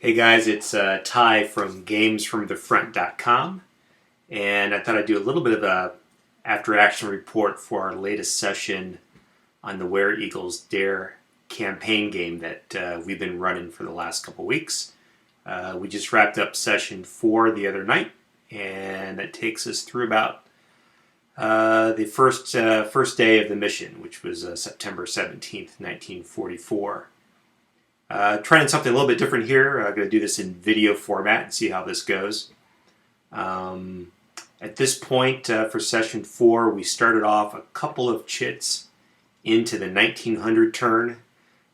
Hey guys, it's Ty from GamesFromTheFront.com, and I thought I'd do a little bit of a after-action report for our latest session on the Where Eagles Dare campaign game that we've been running for the last couple weeks. We just wrapped up session 4 the other night, and that takes us through about the first day of the mission, which was September 17th, 1944. Trying something a little bit different here. I'm going to do this in video format and see how this goes. At this point, for session 4, we started off a couple of chits into the 1900 turn.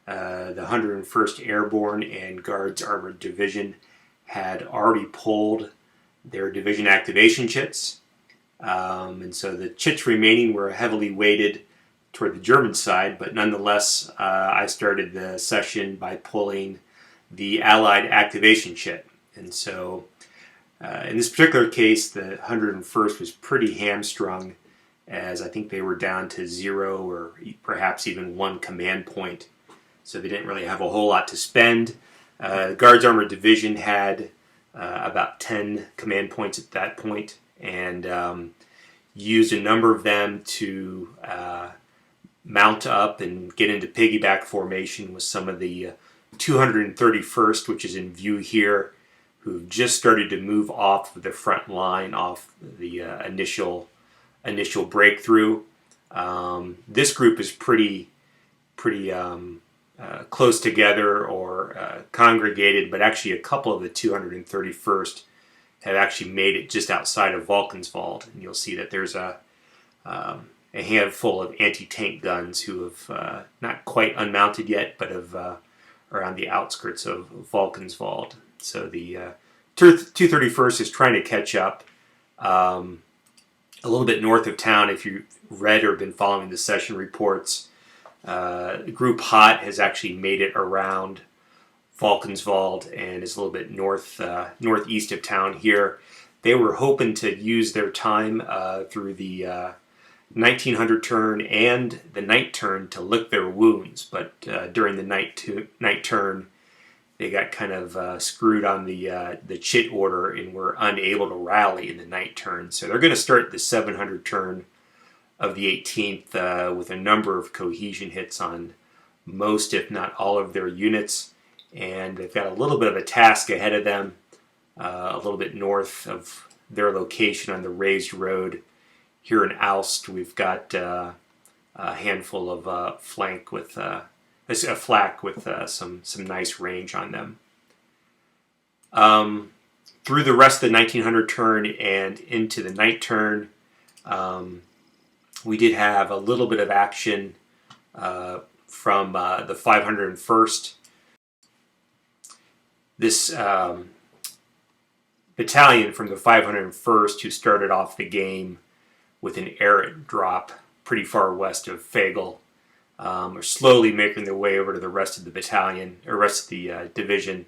The 101st Airborne and Guards Armored Division had already pulled their division activation chits. And so the chits remaining were heavily weighted toward the German side, but nonetheless, I started the session by pulling the Allied activation chit. And so, in this particular case, the 101st was pretty hamstrung, as I think they were down to 0 or perhaps even 1 command point. So they didn't really have a whole lot to spend. The Guards Armored Division had about 10 command points at that point, and used a number of them to mount up and get into piggyback formation with some of the 231st, which is in view here, who've just started to move off of the front line, off the initial breakthrough. This group is pretty close together or congregated, but actually a couple of the 231st have actually made it just outside of Valkenswald, and you'll see that there's a handful of anti-tank guns who have not quite unmounted yet, but are on the outskirts of Valkenswald. So the 231st is trying to catch up a little bit north of town. If you've read or been following the session reports, Group Hot has actually made it around Valkenswald and is a little bit northeast of town here. They were hoping to use their time through the 1900 turn and the night turn to lick their wounds, but during the night turn, they got kind of screwed on the chit order and were unable to rally in the night turn. So they're going to start the 700 turn of the 18th with a number of cohesion hits on most, if not all, of their units, and they've got a little bit of a task ahead of them, a little bit north of their location on the raised road. Here in Alst, we've got a handful of flak with some nice range on them. Through the rest of the 1900 turn and into the night turn, we did have a little bit of action from the 501st. This battalion from the 501st, who started off the game with an errant drop pretty far west of Fagel, are slowly making their way over to the rest of the battalion, or rest of the division.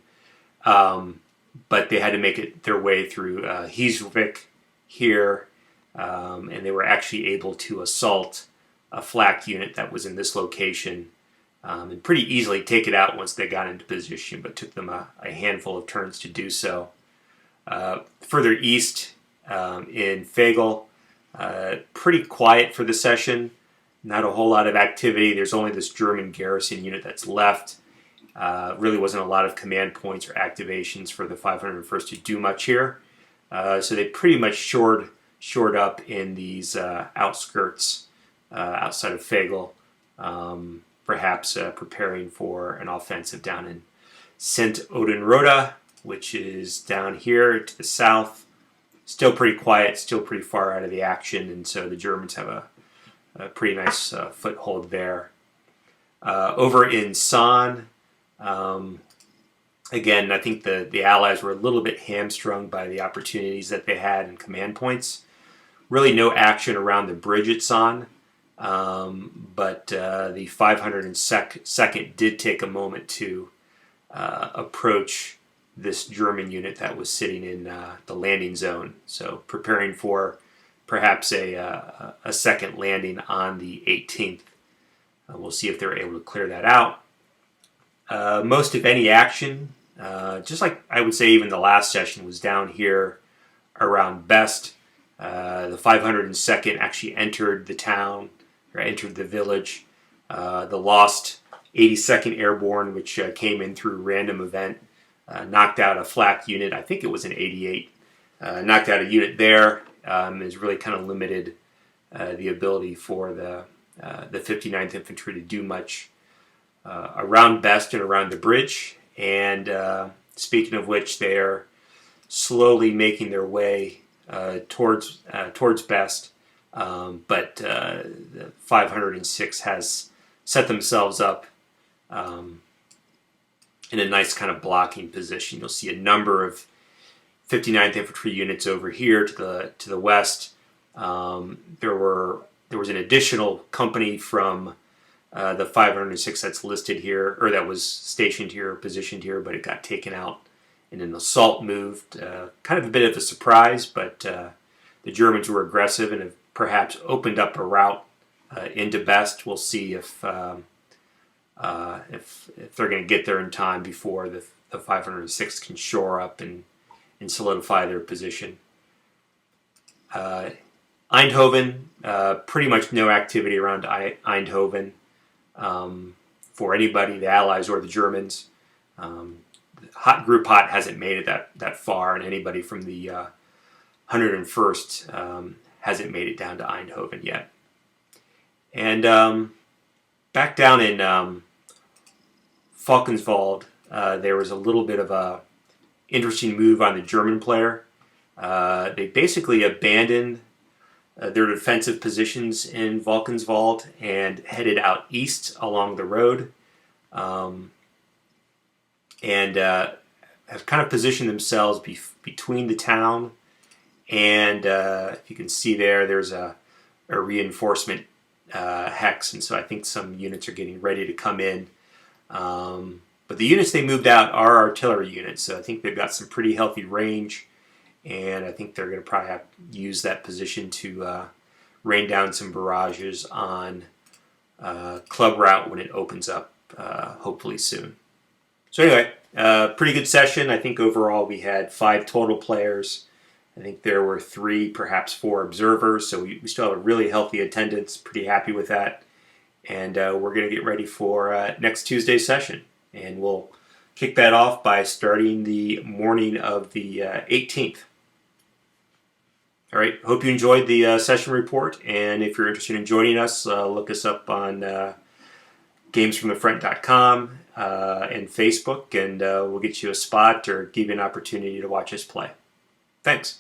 But they had to make their way through Heeswijk here, and they were actually able to assault a flak unit that was in this location, and pretty easily take it out once they got into position, but took them a handful of turns to do so. Further east in Fagel, pretty quiet for the session. Not a whole lot of activity. There's only this German garrison unit that's left. Really wasn't a lot of command points or activations for the 501st to do much here. So they pretty much shored up in these outskirts outside of Fagel, perhaps preparing for an offensive down in St. Odenroda, which is down here to the south. Still pretty quiet, still pretty far out of the action, and so the Germans have a pretty nice foothold there. Over in San, again, I think the Allies were a little bit hamstrung by the opportunities that they had in command points. Really no action around the bridge at San, but the 502nd did take a moment to approach this German unit that was sitting in the landing zone. So preparing for perhaps a second landing on the 18th. We'll see if they're able to clear that out. Most of any action just like I would say even the last session was down here around Best. The 502nd actually entered the town, or entered the village. The lost 82nd Airborne, which came in through random event, knocked out a flak unit. I think it was an 88. Knocked out a unit there. Has really kind of limited the ability for the 59th Infantry to do much around Best and around the bridge. And speaking of which, they are slowly making their way towards Best. But the 506 has set themselves up in a nice kind of blocking position. You'll see a number of 59th Infantry units over here to the west. There was an additional company from the 506 that's listed here, or that was stationed here, positioned here, but it got taken out in an assault move. Kind of a bit of a surprise, but the Germans were aggressive and have perhaps opened up a route into Best. We'll see if they're going to get there in time before the 506 can shore up and solidify their position. Eindhoven, pretty much no activity around Eindhoven for anybody, the Allies or the Germans. Group Hot hasn't made it that far, and anybody from the 101st hasn't made it down to Eindhoven yet. And back down in Falkenswald, there was a little bit of a interesting move on the German player. They basically abandoned their defensive positions in Falkenswald and headed out east along the road, and have kind of positioned themselves between the town and if you can see there's a reinforcement hex, and so I think some units are getting ready to come in. But the units they moved out are artillery units, so I think they've got some pretty healthy range, and I think they're going to probably have to use that position to rain down some barrages on Club Route when it opens up, hopefully soon. So anyway, pretty good session. I think overall we had 5 total players. I think there were 3, perhaps 4 observers, so we still have a really healthy attendance. Pretty happy with that. And we're going to get ready for next Tuesday's session. And we'll kick that off by starting the morning of the 18th. All right, hope you enjoyed the session report. And if you're interested in joining us, look us up on gamesfromthefront.com and Facebook, and we'll get you a spot or give you an opportunity to watch us play. Thanks.